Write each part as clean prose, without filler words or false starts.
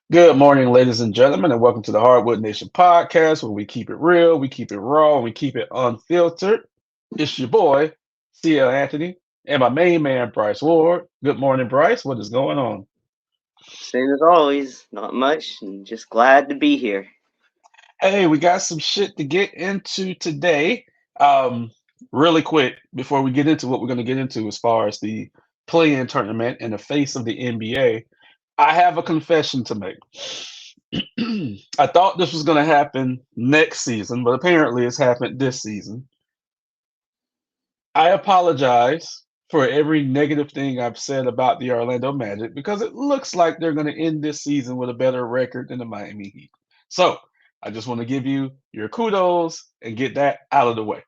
Good morning, ladies and gentlemen, and welcome to the Hardwood Nation podcast, where we keep it real, we keep it raw, and we keep it unfiltered. It's your boy, CL Anthony, and my main man, Bryce Ward. Good morning, Bryce. What is going on? Same as always, not much, and just glad to be here. Hey, we got some shit to get into today. Um, really quick, before we get into what we're going to get into as far as the play-in tournament and the face of the NBA, I have a confession to make. I thought this was going to happen next season, but apparently it's happened this season. I apologize for every negative thing I've said about the Orlando Magic because it looks like they're going to end this season with a better record than the Miami Heat. So I just want to give you your kudos and get that out of the way.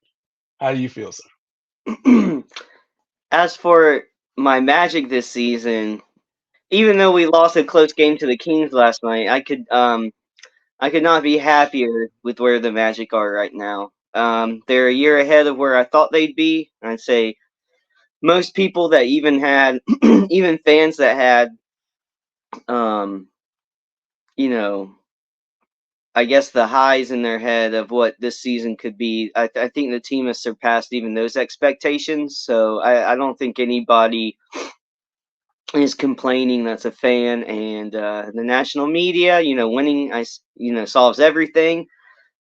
How do you feel, sir? As for my Magic this season, even though we lost a close game to the Kings last night, I could not be happier with where the Magic are right now. They're a year ahead of where I thought they'd be. I'd say most people that even had, even fans that had, um, you know, I guess the highs in their head of what this season could be. I think the team has surpassed even those expectations. So I don't think anybody is complaining that's a fan. And the national media, winning, solves everything.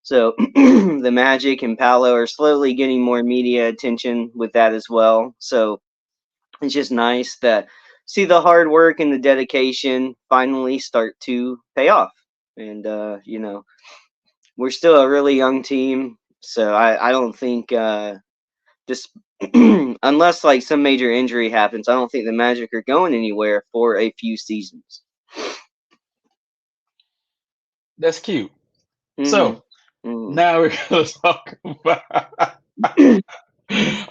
So the Magic and Palo are slowly getting more media attention with that as well. So it's just nice that see the hard work and the dedication finally start to pay off. And we're still a really young team, so I don't think just unless like some major injury happens, I don't think the Magic are going anywhere for a few seasons. That's cute. hmm So hmm now we're going to talk about.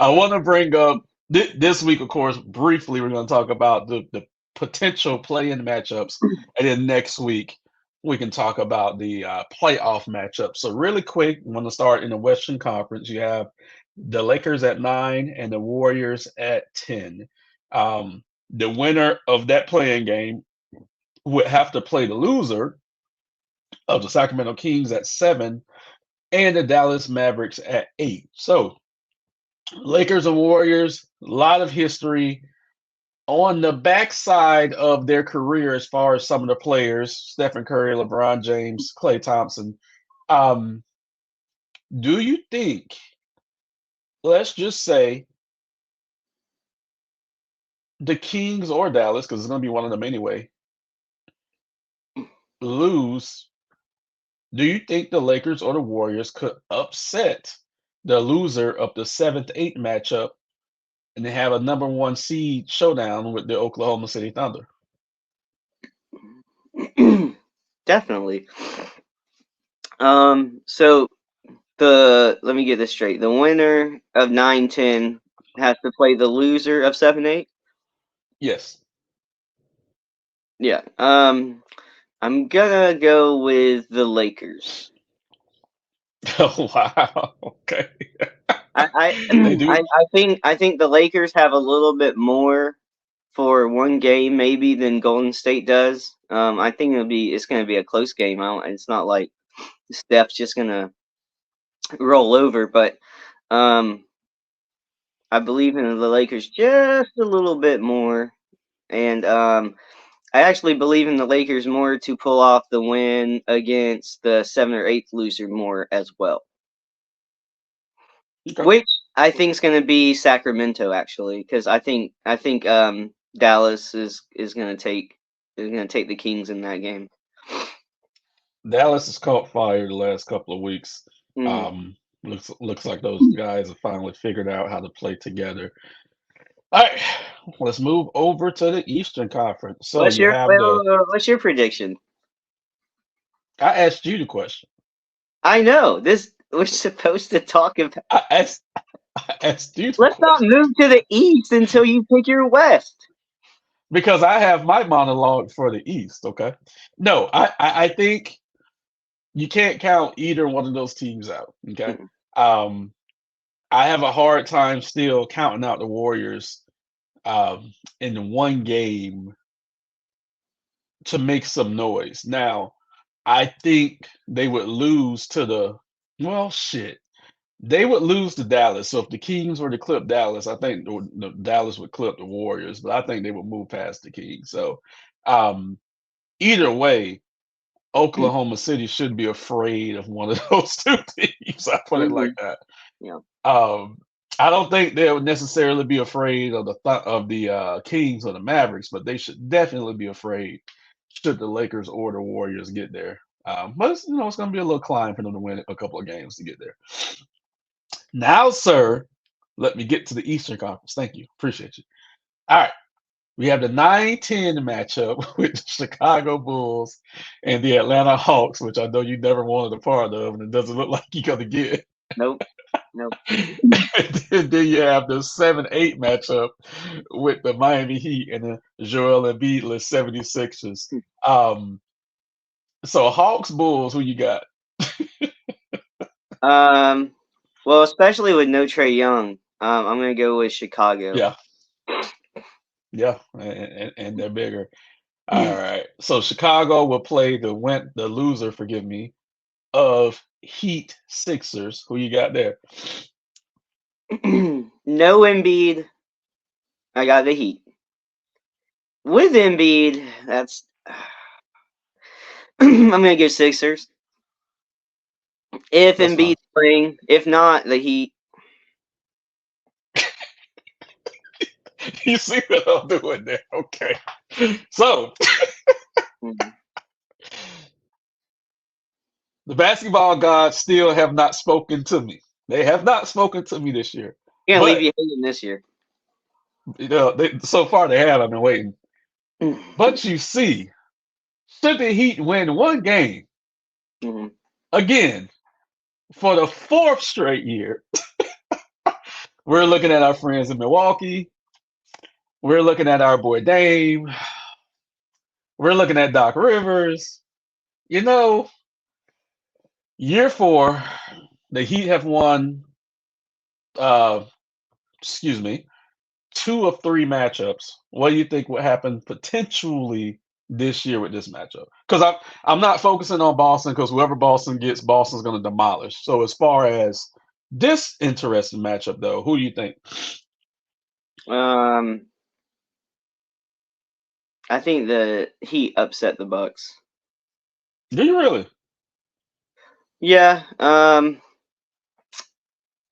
I want to bring up this week, of course, briefly, we're going to talk about the potential play-in matchups. And then next week, we can talk about the playoff matchups. So, really quick, I want to start in the Western Conference. You have the Lakers at 9 and the Warriors at 10. The winner of that playing game would have to play the loser of the Sacramento Kings at 7 and the Dallas Mavericks at 8. So, Lakers and Warriors, a lot of history on the backside of their career as far as some of the players, Stephen Curry, LeBron James, Klay Thompson. Um, do you think, let's just say, the Kings or Dallas, because it's going to be one of them anyway, lose? Do you think the Lakers or the Warriors could upset the loser of the 7th 8 matchup and they have a number one seed showdown with the Oklahoma City Thunder? Definitely. So the let me get this straight. The winner of 9-10 has to play the loser of 7-8. Yes. Yeah. I'm gonna go with the Lakers. Oh, wow. Okay. I I They do. I think the Lakers have a little bit more for one game maybe than Golden State does. I think it's gonna be a close game. It's not like Steph's just gonna roll over, but um, I believe in the Lakers just a little bit more, and I actually believe in the Lakers more to pull off the win against the 7 or 8 loser more as well. Okay. Which I think is going to be Sacramento actually, because I think Dallas is going to take the Kings in that game. Dallas has caught fire the last couple of weeks. hmm Looks like those guys have finally figured out how to play together. All right, let's move over to the Eastern Conference. So What's you your have wait, the. wait, wait, what's your prediction? I asked you the question. I know this. We're supposed to talk about. I asked. I asked you the Let's not question move to the East until you pick your West. because I have my monologue for the East. Okay. No, I think you can't count either one of those teams out. Okay. Mm-mm. Um, I have a hard time still counting out the Warriors in one game to make some noise. Now, I think they would lose to well, shit. They would lose to Dallas. So if the Kings were to clip Dallas, I think Dallas would clip the Warriors, but I think they would move past the Kings. So um, either way, Oklahoma City should be afraid of one of those two teams. I put it like Mhm. that. Yeah. Um, I don't think they would necessarily be afraid of the Kings or the Mavericks, but they should definitely be afraid should the Lakers or the Warriors get there. But it's going to be a little climb for them to win a couple of games to get there. Now, sir, let me get to the Eastern Conference. Thank you, appreciate you. All right, we have the 9-10 matchup with the Chicago Bulls and the Atlanta Hawks, which I know you never wanted a part of, and it doesn't look like you're going to get. Nope. Nope. And then you have the 7-8 matchup with the Miami Heat and the Joel Embiidless 76ers. Um, so Hawks Bulls, who you got? Um. Well, especially with no Trey Young, I'm gonna go with Chicago. Yeah, yeah, and they're bigger. All right. So Chicago will play the loser, forgive me, of Heat Sixers. Who you got there? No Embiid. I got the Heat. With Embiid, that's I'm gonna go Sixers. If That's fine. Embiid's playing, if not, the Heat. You see what I'm doing there? Okay. So Mhm. the basketball gods still have not spoken to me. They have not spoken to me this year. Gonna leave But you hanging this year. so far they have. I've been waiting. Mhm. But you see, should the Heat win one game Mhm. again for the fourth straight year, we're looking at our friends in Milwaukee. We're looking at our boy Dame. We're looking at Doc Rivers. You know, year four, the Heat have won, uh, excuse me, two of three matchups. What do you think would happen potentially this year with this matchup? Because I'm not focusing on Boston because whoever Boston gets, Boston's going to demolish. So as far as this interesting matchup, though, who do you think? Um, I think the Heat upset the Bucks. Do you really? Yeah.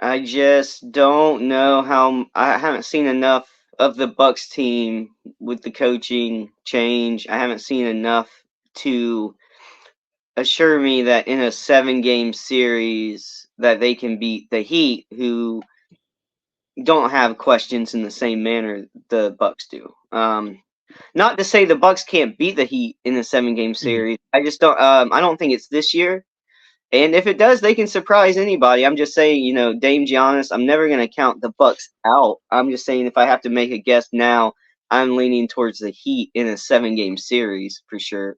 I just don't know how. I haven't seen enough of the Bucks team with the coaching change. I haven't seen enough to assure me that in a 7-game series that they can beat the Heat, who don't have questions in the same manner the Bucks do. Not to say the Bucks can't beat the Heat in a 7-game Mhm. series. I just don't. I don't think it's this year. And if it does, they can surprise anybody. I'm just saying, Dame Giannis. I'm never going to count the Bucks out. I'm just saying, if I have to make a guess now, I'm leaning towards the Heat in a 7-game series for sure.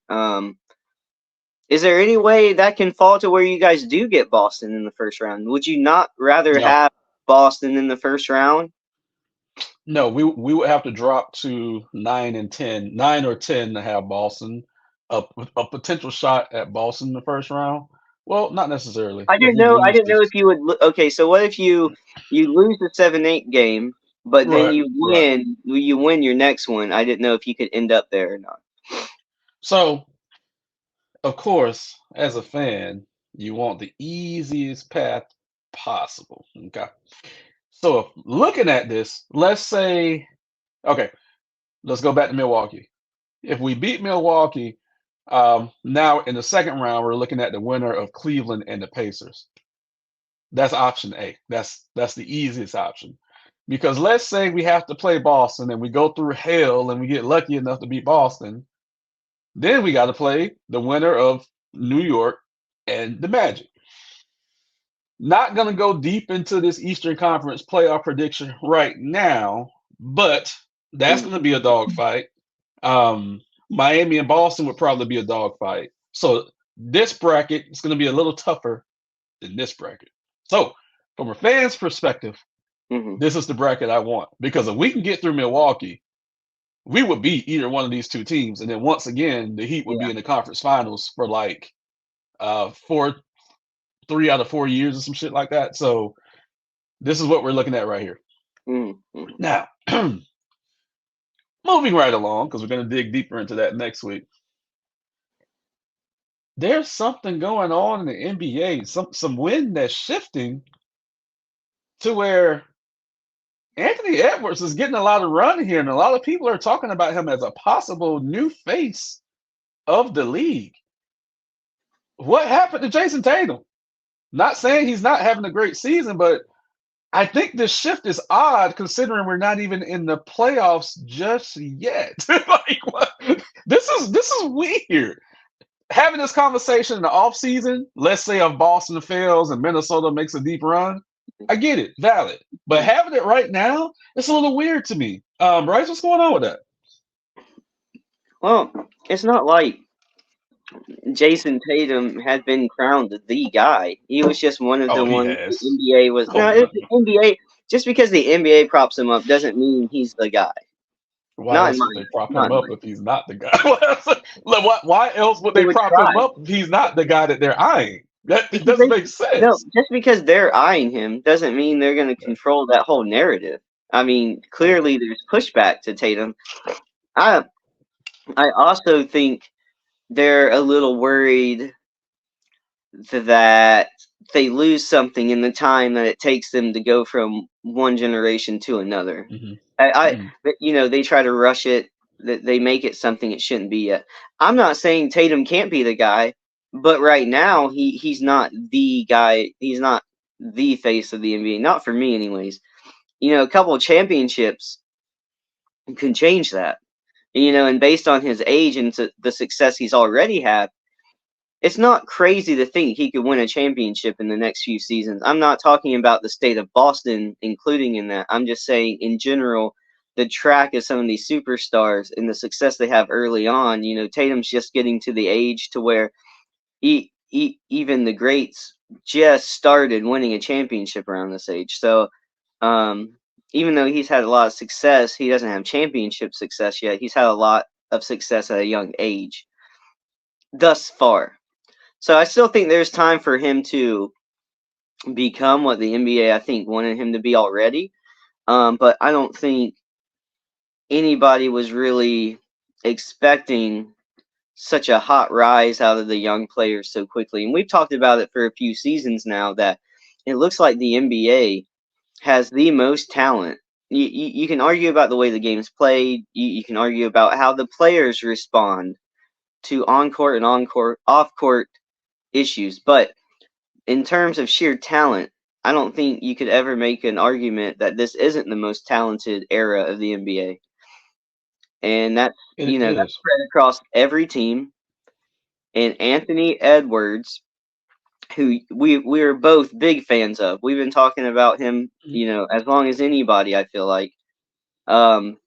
Is there any way that can fall to where you guys do get Boston in the first round? Would you not rather No, have Boston in the first round? no, we would have to drop to 9 and 10, 9 or 10 to have Boston a potential shot at Boston in the first round. Well, not necessarily. I If didn't we know. I lose didn't know this, if you would. Okay, so what if you lose the 7-8 game, but then right, you right. win your next one? I didn't know if you could end up there or not. So of course, as a fan, you want the easiest path possible. Okay. So if looking at this, let's say, okay, let's go back to Milwaukee. If we beat Milwaukee, now in the second round, we're looking at the winner of Cleveland and the Pacers. That's option A. That's the easiest option. Because let's say we have to play Boston and we go through hell and we get lucky enough to beat Boston, then we got to play the winner of New York and the Magic. Not going to go deep into this Eastern Conference playoff prediction right now, but that's Mm. going to be a dogfight. Miami and Boston would probably be a dogfight. So this bracket is going to be a little tougher than this bracket. So from a fan's perspective, Mhm. this is the bracket I want because if we can get through Milwaukee, we would beat either one of these two teams, and then once again, the Heat would Yeah. be in the conference finals for like 3 out of 4 years or some shit like that. So this is what we're looking at right here. Mm-hmm. Now, moving right along, because we're going to dig deeper into that next week. There's something going on in the NBA, some wind that's shifting to where Anthony Edwards is getting a lot of run here, and a lot of people are talking about him as a possible new face of the league. What happened to Jason Tatum? Not saying he's not having a great season, but I think this shift is odd considering we're not even in the playoffs just yet. Like what? This is weird. Having this conversation in the offseason, let's say if Boston fails and Minnesota makes a deep run, I get it, valid. But having it right now, it's a little weird to me. Bryce, what's going on with that? Well, it's not like Jason Tatum had been crowned the guy. He was just one of the Oh, he ones the has. NBA was. Oh No, no. the NBA. Just because the NBA props him up doesn't mean he's the guy. Why Not in else my would they eyes. prop Not him in up my if eyes. he's not the guy? Why else would They they would prop try him up if he's not the guy that they're eyeing? That it because doesn't they make no. sense. Just because they're eyeing him doesn't mean they're going to control that whole narrative. I mean, Okay. clearly there's pushback to Tatum. I I also think they're a little worried that they lose something in the time that it takes them to go from one generation to another. Hmm. I Hmm. they try to rush it. That they make it something it shouldn't be yet. I'm not saying Tatum can't be the guy, but right now he's not the guy. He's not the face of the NBA. Not for me, anyways. A couple of championships can change that. And based on his age and the success he's already had, it's not crazy to think he could win a championship in the next few seasons. I'm not talking about the state of Boston, including in that. I'm just saying, in general, the track of some of these superstars and the success they have early on. Tatum's just getting to the age to where even the greats just started winning a championship around this age. So, um, even though he's had a lot of success, he doesn't have championship success yet. He's had a lot of success at a young age thus far. So I still think there's time for him to become what the NBA I think wanted him to be already. But I don't think anybody was really expecting such a hot rise out of the young players so quickly. And we've talked about it for a few seasons now that it looks like the NBA has the most talent. You can argue about the way the game's played. You can argue about how the players respond to on-court and off-court issues. But in terms of sheer talent, I don't think you could ever make an argument that this isn't the most talented era of the NBA. And that's It is. spread across every team. And Anthony Edwards, who we are both big fans of. We've been talking about him, Mhm. as long as anybody, I feel like. Um,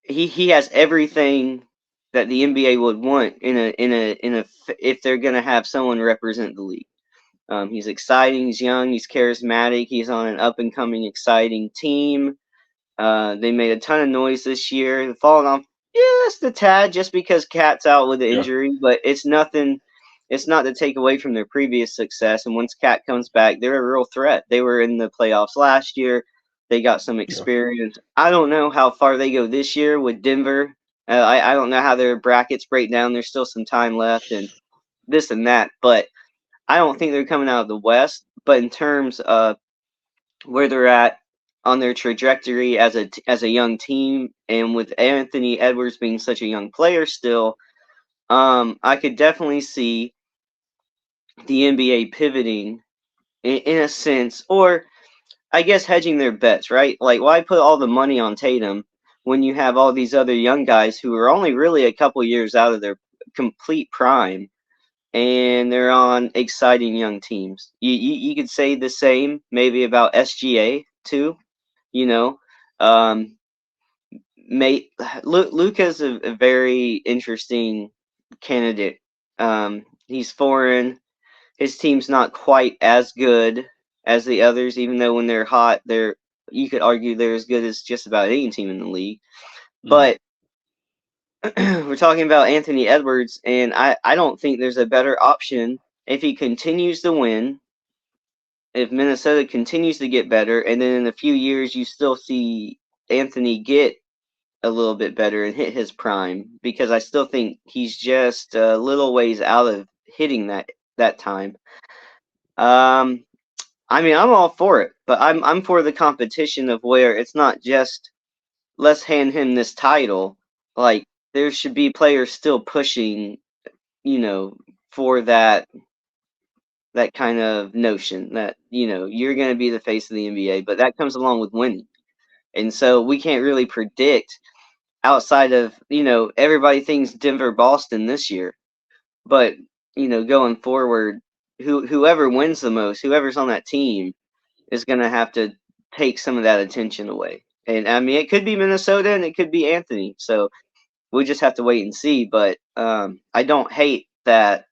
he has everything that the NBA would want if they're going to have someone represent the league. He's exciting. He's young. He's charismatic. He's on an up and coming, exciting team. They made a ton of noise this year. They've fallen off just a tad, just because Cat's out with the Yeah. injury, but it's nothing. It's not to take away from their previous success. And once Cat comes back, they're a real threat. They were in the playoffs last year. They got some Yeah. experience. I don't know how far they go this year with Denver. I don't know how their brackets break down. There's still some time left and this and that, but I don't think they're coming out of the West, but in terms of where they're at on their trajectory as a young team, and with Anthony Edwards being such a young player still, I could definitely see the NBA pivoting in a sense, or I guess hedging their bets, right? Like, why put all the money on Tatum when you have all these other young guys who are only really a couple years out of their complete prime? And they're on exciting young teams. You could say the same maybe about SGA too. You know, um, may Luca's a very interesting candidate. He's foreign. His team's not quite as good as the others, even though when they're hot, you could argue they're as good as just about any team in the league. Mm. But we're talking about Anthony Edwards, and I don't think there's a better option if he continues to win, if Minnesota continues to get better, and then in a few years you still see Anthony get a little bit better and hit his prime, because I still think he's just a little ways out of hitting that time. Um, I mean, I'm all for it, but I'm for the competition of where it's not just let's hand him this title. Like there should be players still pushing, you know, for that kind of notion that you're going to be the face of the NBA, but that comes along with winning, and so we can't really predict outside of everybody thinks Denver Boston this year, but going forward, whoever wins the most, whoever's on that team is going to have to take some of that attention away. And I mean, it could be Minnesota and it could be Anthony. So we just have to wait and see. But I don't hate that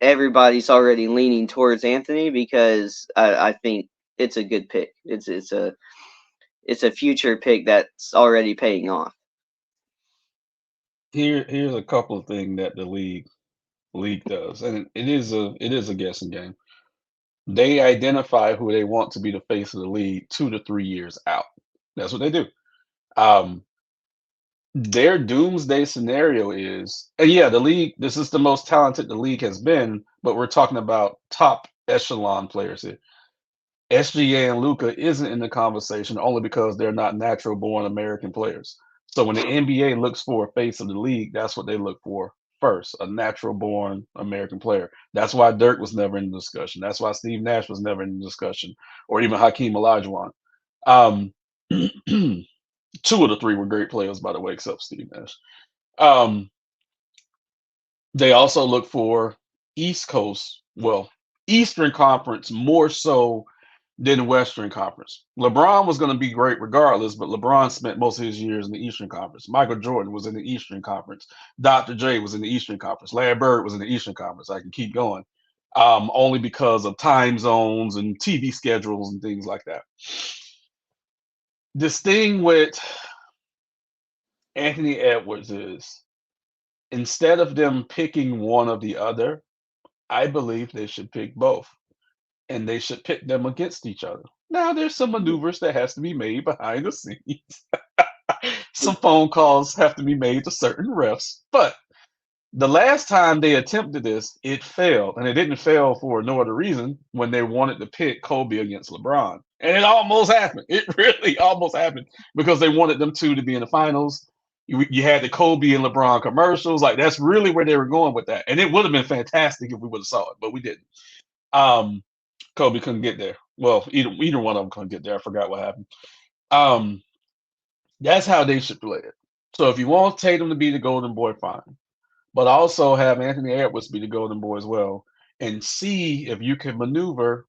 everybody's already leaning towards Anthony, because I think it's a good pick. It's a future pick that's already paying off. Here's a couple of things that the league does, and it is a guessing game. They identify who they want to be the face of the league 2 to 3 years out. That's what they do. Um, their doomsday scenario is, and yeah, the league. This is the most talented the league has been, but we're talking about top echelon players here. SGA and Luca isn't in the conversation only because they're not natural born American players. So when the NBA looks for a face of the league, that's what they look for first, a natural born American player. That's why Dirk was never in the discussion. That's why Steve Nash was never in the discussion, or even Hakeem Olajuwon. Um, two of the three were great players, by the way, except Steve Nash. Um, they also look for East Coast, well, Eastern Conference more so than Western Conference. LeBron was going to be great regardless, but LeBron spent most of his years in the Eastern Conference. Michael Jordan was in the Eastern Conference. Dr. J was in the Eastern Conference. Larry Bird was in the Eastern Conference. I can keep going. Only because of time zones and TV schedules and things like that. This thing with Anthony Edwards is instead of them picking one or the other, I believe they should pick both and they should pit them against each other. Now, there's some maneuvers that has to be made behind the scenes. Some phone calls have to be made to certain refs, but the last time they attempted this, it failed, and it didn't fail for no other reason when they wanted to pit Kobe against LeBron, and it almost happened. It really almost happened because they wanted them two to be in the finals. You had the Kobe and LeBron commercials, like that's really where they were going with that, and it would have been fantastic if we would have saw it, but we didn't. Um, Kobe couldn't get there. Well, either one of them couldn't get there. I forgot what happened. Um, that's how they should play it. So if you want Tatum to be the golden boy, fine, but also have Anthony Edwards be the golden boy as well, and see if you can maneuver,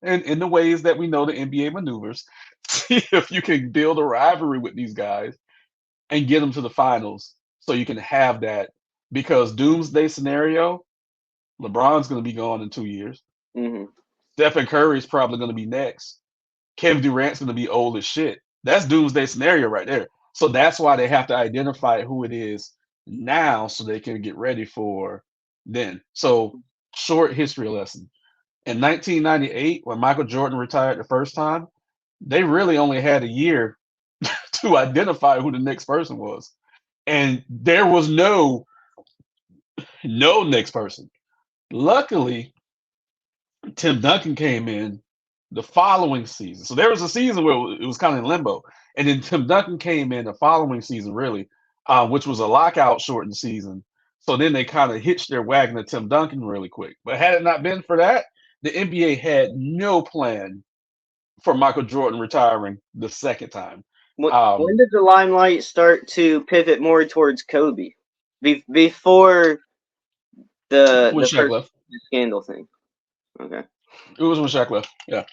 in the ways that we know the NBA maneuvers. See if you can build a rivalry with these guys and get them to the finals, so you can have that. Because doomsday scenario, LeBron's going to be gone in 2 years. Hmm. Stephen Curry's probably going to be next. Kevin Durant's going to be old as shit. That's doomsday scenario right there. So that's why they have to identify who it is now so they can get ready for then. So, short history lesson. In 1998, when Michael Jordan retired the first time, they really only had a year to identify who the next person was. And there was no next person. Luckily, Tim Duncan came in the following season. So there was a season where it was kind of in limbo. And then Tim Duncan came in the following season, really, which was a lockout shortened season. So then they kind of hitched their wagon to Tim Duncan really quick. But had it not been for that, the NBA had no plan for Michael Jordan retiring the second time. When Um, did the limelight start to pivot more towards Kobe? Before when the Shaq first left. scandal thing. Okay. It was when Shaq left. Yeah.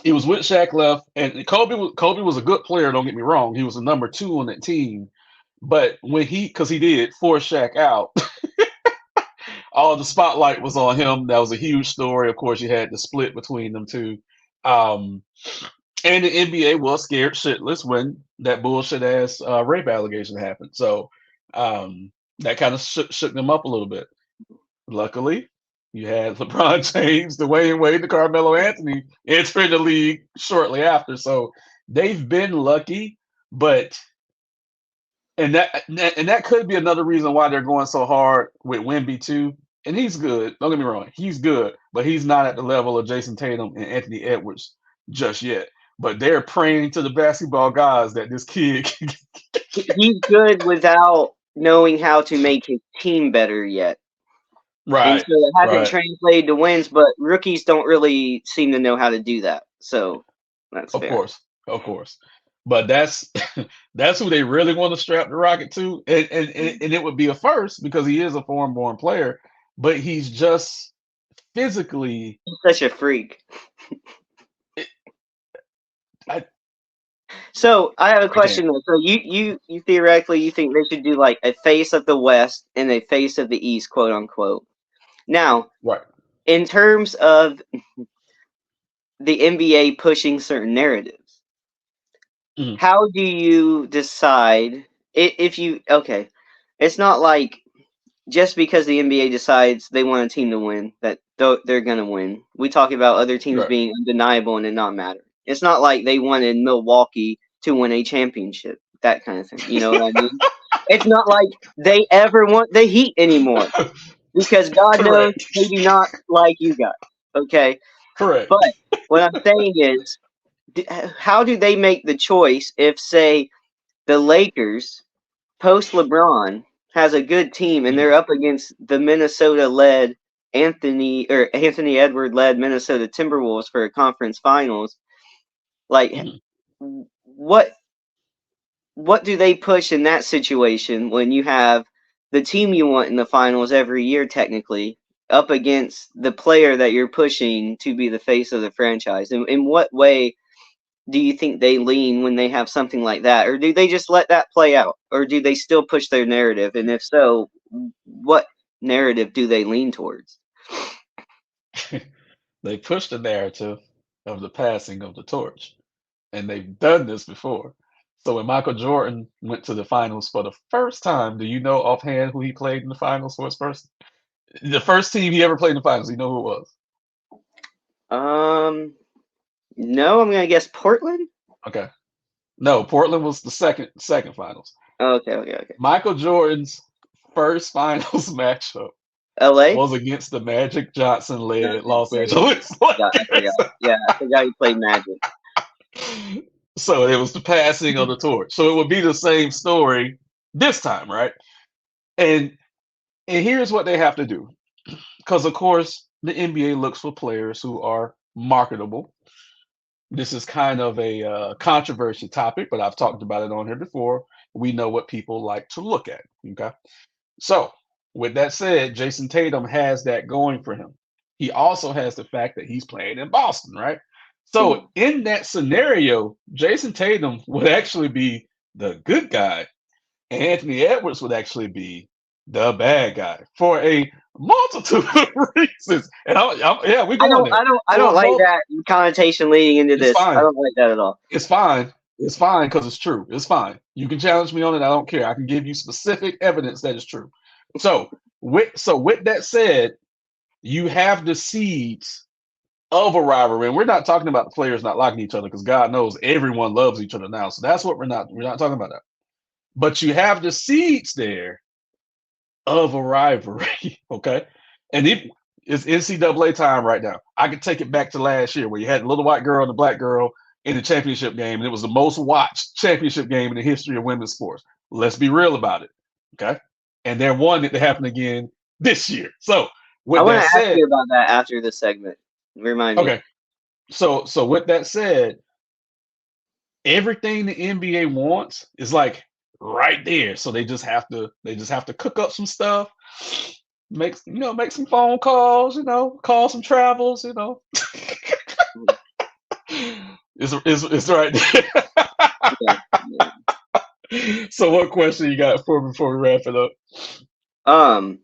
It was with Shaq left. And Kobe was a good player, don't get me wrong. He was a number two on that team. But when because he did force Shaq out, all the spotlight was on him. That was a huge story. Of course, you had the split between them two. Um, And the NBA was scared shitless when that bullshit ass rape allegation happened. So that kind of shook them up a little bit. Luckily, you had LeBron James, Dwayne Wade, and Carmelo Anthony entering the league shortly after. So they've been lucky, but and that could be another reason why they're going so hard with Wemby too. And he's good. Don't get me wrong, he's good, but he's not at the level of Jason Tatum and Anthony Edwards just yet. But they're praying to the basketball gods that this kid can He's good without knowing how to make his team better yet. And right, so it hasn't right. translated to wins, but rookies don't really seem to know how to do that. So that's Of fair. course, of course. But that's that's who they really want to strap the rocket to, and it would be a first because he is a foreign-born player, but he's just physically. He's such a freak. I So I have a I can't. question though. So you theoretically you think they should do like a face of the West and a face of the East, quote unquote. Now, Right. in terms of the NBA pushing certain narratives, Mhm. how do you decide if you okay? It's not like just because the NBA decides they want a team to win that they're gonna win. We talk about other teams Right. being undeniable and it not matter. It's not like they wanted Milwaukee to win a championship, that kind of thing. You know what I mean? It's not like they ever want the Heat anymore because God knows Correct. they do not like you guys. Okay, Correct. but what I'm saying is, how do they make the choice if, say, the Lakers post LeBron has a good team and Mhm. they're up against the Minnesota led Anthony Edward led Minnesota Timberwolves for a conference finals? Like, Mhm. what what do they push in that situation when you have the team you want in the finals every year technically up against the player that you're pushing to be the face of the franchise? In what way do you think they lean when they have something like that, or do they just let that play out, or do they still push their narrative? And if so, what narrative do they lean towards? They push the narrative of the passing of the torch, and they've done this before. So when Michael Jordan went to the finals for the first time, do you know offhand who he played in the finals for his first? The first team he ever played in the finals. You know who it was? Um, no, I'm gonna guess Portland. Okay. No, Portland was the second finals. Okay, okay, okay. Michael Jordan's first finals matchup L.A. was against the Magic Johnson led Okay, Los yeah, yeah, yeah. Angeles I forgot. Lakers. Yeah, I forgot he played Magic. So it was the passing of the torch. So it would be the same story this time, right? And and here's what they have to do. Because of course the NBA looks for players who are marketable. This is kind of a controversy topic, but I've talked about it on here before. We know what people like to look at. Okay. So, with that said, Jason Tatum has that going for him. He also has the fact that he's playing in Boston, right? So, Hmm. in that scenario, Jason Tatum would actually be the good guy, and Anthony Edwards would actually be the bad guy for a multitude of reasons. And yeah, we're going there. I For don't a like mul- that connotation leading into it's this. I fine. don't like that at all. It's fine. It's fine because it's true. It's fine. You can challenge me on it. I don't care. I can give you specific evidence that is true. So with that said, you have the seeds of a rivalry, and we're not talking about the players not liking each other because God knows everyone loves each other now. So that's what we're not talking about that. But you have the seeds there of a rivalry, okay? And it's NCAA time right now. I could take it back to last year where you had the little white girl and the black girl in the championship game, and it was the most watched championship game in the history of women's sports. Let's be real about it, okay? And they're wanting it to happen again this year. So I with want that to ask said, you about that after this segment. Remind me. okay. So with that said, everything the NBA wants is like right there. So they just have to cook up some stuff, make some phone calls, call some travels, it's right Yeah. Yeah. there. So what question you got for before we wrap it up? Um,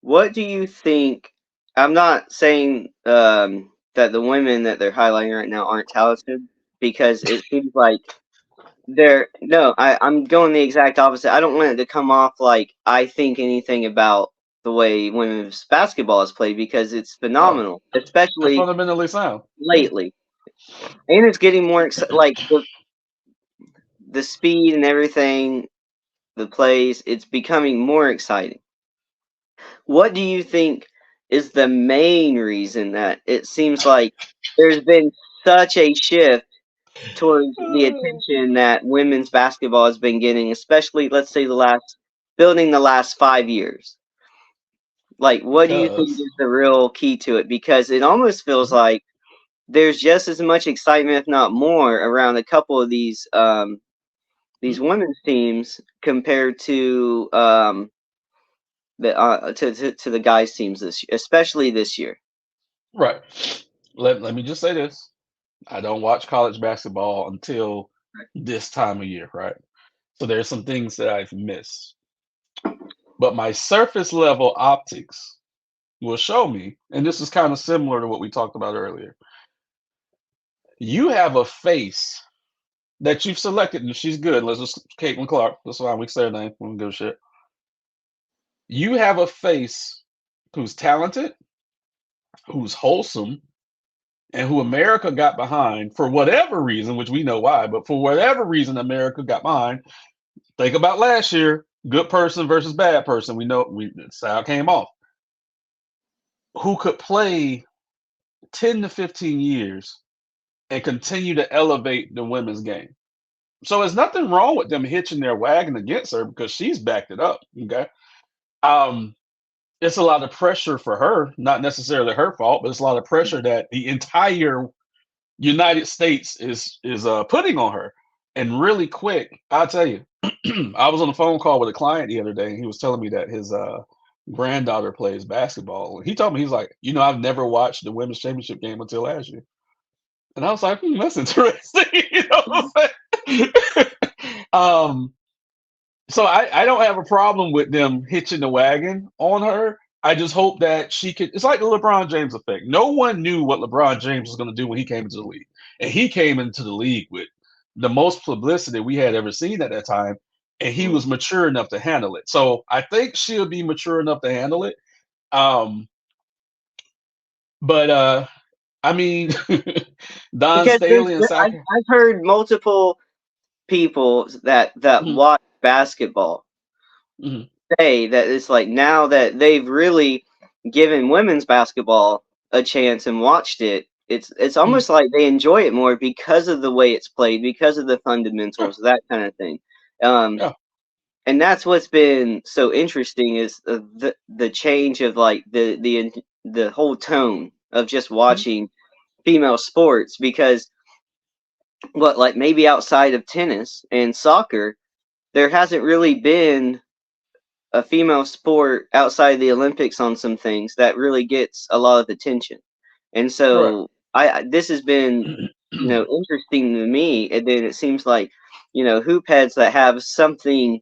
what do you think? I'm not saying that the women that they're highlighting right now aren't talented, because it seems like they're no, I'm going the exact opposite. I don't want it to come off like I think anything about the way women's basketball is played because it's Oh, phenomenal, they're especially fundamentally sound. Yeah. lately. And it's getting more like the speed and everything, the plays, it's becoming more exciting. What do you think is the main reason that it seems like there's been such a shift towards the attention that women's basketball has been getting, especially let's say building the last 5 years? Like, what do you think Because is the real key to it? Because it almost feels like there's just as much excitement, if not more, around a couple of these women's teams compared to to the guys teams this year, especially this year. right. Let me just say this. I don't watch college basketball until this time of year, right? So there's some things that I've missed. But my surface level optics will show me, and this is kind of similar to what we talked about earlier. You have a face that you've selected, and she's good. Let's just Caitlin Clark. That's fine. We can say her name. We don't give a shit. You have a face who's talented, who's wholesome, and who America got behind for whatever reason, which we know why, but for whatever reason America got behind. Think about last year, good person versus bad person. We know that's how it came off. Who could play 10 to 15 years and continue to elevate the women's game. So there's nothing wrong with them hitching their wagon against her because she's backed it up. Okay. Um, it's a lot of pressure for her, not necessarily her fault, but it's a lot of pressure that the entire United States is putting on her. And really quick, I'll tell you, I was on a phone call with a client the other day, and he was telling me that his granddaughter plays basketball. He told me he's like, I've never watched the women's championship game until last year. And I was like, that's interesting. You know what I'm saying? um, so I don't have a problem with them hitching the wagon on her. I just hope that she could. It's like the LeBron James effect. No one knew what LeBron James was going to do when he came into the league, and he came into the league with the most publicity we had ever seen at that time, and he was mature enough to handle it. So I think she'll be mature enough to handle it. Um, but I mean, Don Because Staley and Saka. I've heard multiple people that Mhm, watch basketball mhm, say that it's like now that they've really given women's basketball a chance and watched it, it's mhm. almost like they enjoy it more because of the way it's played, because of the Yeah, fundamentals, that kind of thing. Um, yeah. and that's what's been so interesting is the change of like the whole tone of just Mhm, watching female sports because what like maybe outside of tennis and soccer there hasn't really been a female sport outside of the Olympics on some things that really gets a lot of attention. And right. so this has been, interesting to me. And then it seems like, hoop heads that have something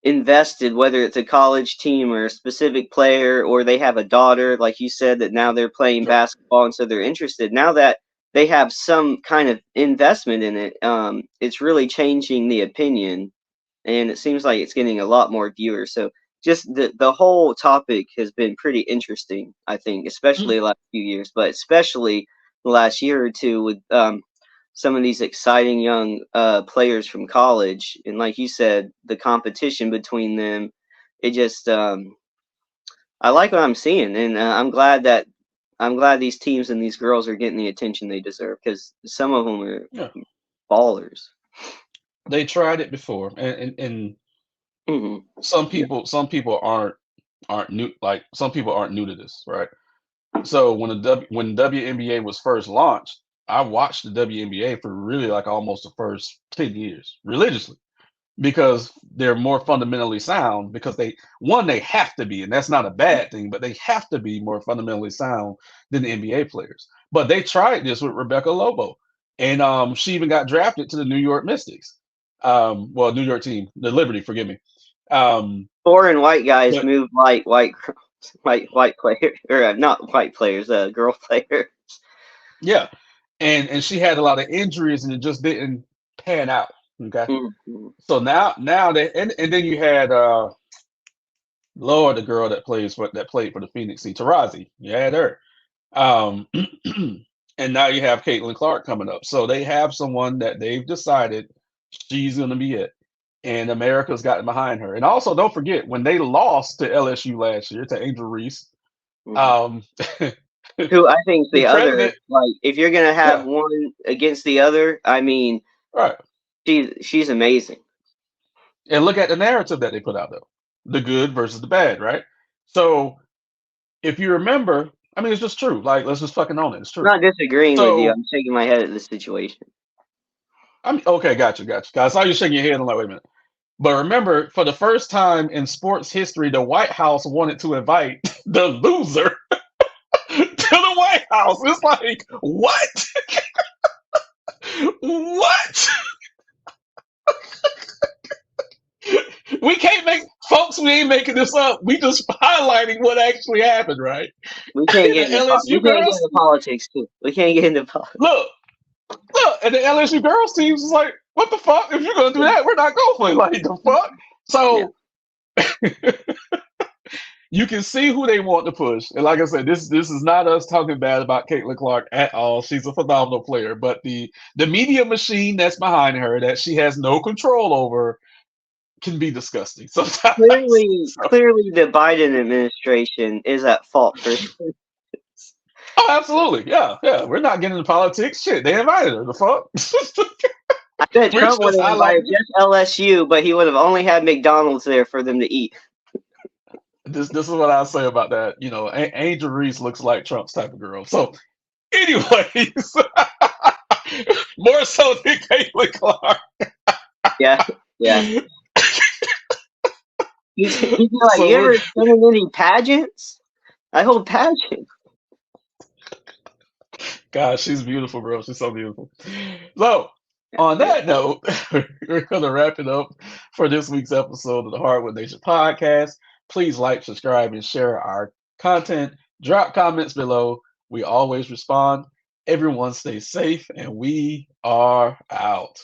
invested, whether it's a college team or a specific player, or they have a daughter, like you said, that now they're playing Sure. basketball and so they're interested. Now that they have some kind of investment in it, it's really changing the opinion and it seems like it's getting a lot more viewers. So just the whole topic has been pretty interesting, I think, Mhm, especially the last few years, but especially the last year or two with some of these exciting young players from college, and like you said, the competition between them. It just I like what I'm seeing, and I'm glad these teams and these girls are getting the attention they deserve because some of them are yeah. ballers. They tried it before, and Hmm. Yeah. some people aren't new. Like some people aren't new to this, right? So when WNBA was first launched, I watched the WNBA for really like almost the first 10 years religiously because they're more fundamentally sound because they have to be, and that's not a bad thing, but they have to be more fundamentally sound than the NBA players. But they tried this with Rebecca Lobo, and she even got drafted to the New York Mystics. Well, New York team, the Liberty, forgive me. Foreign white guys But move white girls, white players or not white players, girl players. yeah, and she had a lot of injuries, and it just didn't pan out. Okay, Mhm. so now they and then you had Lord, the girl that played for the Phoenix, see Tarazi, you had her. Um, and now you have Caitlin Clark coming up. So they have someone that they've decided she's going to be it. And America's gotten behind her. And also, don't forget, when they lost to LSU last year, to Angel Reese, Mhm. um, Who I think the the other, president, like, if you're gonna have yeah, one against the other, I mean, right. she's amazing. And look at the narrative that they put out, though, the good versus the bad, right? So if you remember, I mean, it's just true. Like, let's just fucking own it. It's I'm true. not disagreeing with you. So, I'm shaking my head at the situation. I'm okay, gotcha. I saw you shaking your head. I'm like, wait a minute. But remember, for the first time in sports history, the White House wanted to invite the loser to the White House. It's like, what? What? We can't make folks, we ain't making this up. We just highlighting what actually happened, right? We And can't get the into we LSU can't get girls, into politics too. We can't get into politics. look, and the LSU girls teams is like, what the fuck? If you're gonna do that, we're not going. Like the fuck. Yeah, So you can see who they want to push. And like I said, this is not us talking bad about Caitlin Clark at all. She's a phenomenal player, but the media machine that's behind her that she has no control over can be disgusting sometimes. So, clearly, the Biden administration is at fault for this. oh, absolutely, yeah. We're not getting into politics. Shit, they invited her. The fuck. I bet We're Trump would just have invited highlighting it. just LSU, but he would have only had McDonald's there for them to eat. This is what I say about that. You know, Angel Reese looks like Trump's type of girl. So, anyways, more so than Caitlin Clark. Yeah, yeah. He'd be like, So "You we're ever been in any pageants? I hold pageants." God, she's beautiful, bro. She's so beautiful. So, Yeah, on yeah. that note, we're going to wrap it up for this week's episode of the Hardwood Nation podcast. Please like, subscribe, and share our content. Drop comments below. We always respond. Everyone stay safe, and we are out.